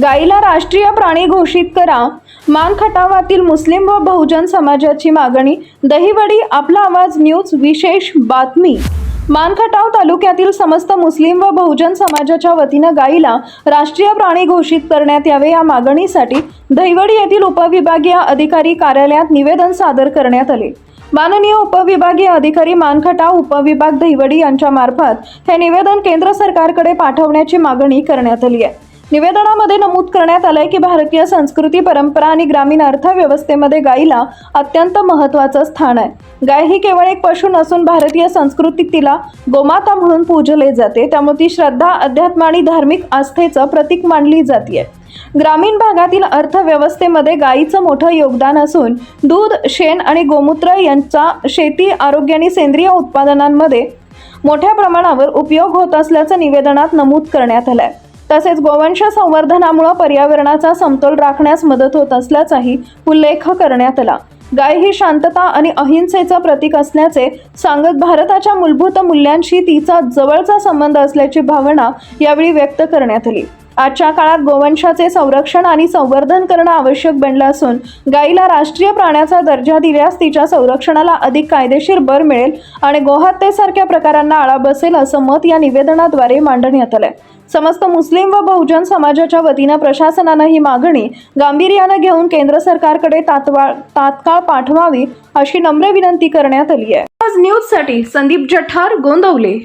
गायीला राष्ट्रीय प्राणी घोषित करा. मान खटावातील मुस्लिम व बहुजन समाजाची मागणी. दहिवडी. आपला आवाज न्यूज विशेष बातमी. मानखटाव तालुक्यातील समस्त मुस्लिम व बहुजन समाजाच्या वतीनं गायीला राष्ट्रीय प्राणी घोषित करण्यात यावे या मागणीसाठी दहिवडी येथील उपविभागीय अधिकारी कार्यालयात निवेदन सादर करण्यात आले. माननीय उपविभागीय अधिकारी मानखटाव उपविभाग दहिवडी यांच्या मार्फत हे निवेदन केंद्र सरकारकडे पाठवण्याची मागणी करण्यात आली आहे. निवेदनामध्ये नमूद करण्यात आलंय की भारतीय संस्कृती, परंपरा आणि ग्रामीण अर्थव्यवस्थेमध्ये गायीला अत्यंत महत्त्वाचं स्थान आहे. गाय ही केवळ एक पशु नसून भारतीय संस्कृतीत तिला गोमाता म्हणून पूजले जाते. त्यामुळे ती श्रद्धा, अध्यात्म आणि धार्मिक आस्थेचं प्रतीक मानली जाते. ग्रामीण भागातील अर्थव्यवस्थेमध्ये गायीचं मोठं योगदान असून दूध, शेण आणि गोमूत्र यांचा शेती, आरोग्य आणि सेंद्रिय उत्पादनांमध्ये मोठ्या प्रमाणावर उपयोग होत असल्याचं निवेदनात नमूद करण्यात आलंय. तसेच गोवंश संवर्धनामुळे पर्यावरणाचा समतोल राखण्यास मदत होत असल्याचाही उल्लेख करण्यात आला. गाय ही शांतता आणि अहिंसेचं प्रतीक असल्याचे सांगत भारताच्या मूलभूत मूल्यांशी तिचा जवळचा संबंध असल्याची भावना यावेळी व्यक्त करण्यात आली. आजच्या काळात गोवंशाचे संरक्षण आणि संवर्धन करणं आवश्यक बनलं असून गायीला राष्ट्रीय प्राण्याचा दर्जा दिल्यास तिच्या संरक्षणाला अधिक कायदेशीर बळ मिळेल आणि गोहत्येसारख्या प्रकारांना आळा बसेल असं मत या निवेदनाद्वारे मांडण्यात आलंय. समस्त मुस्लिम व बहुजन समाजाच्या वतीनं प्रशासनानं ही मागणी गांभीर्यानं घेऊन केंद्र सरकारकडे तात्काळ पाठवावी अशी नम्र विनंती करण्यात आली आहे. आज न्यूजसाठी संदीप जठार, गोंदवले.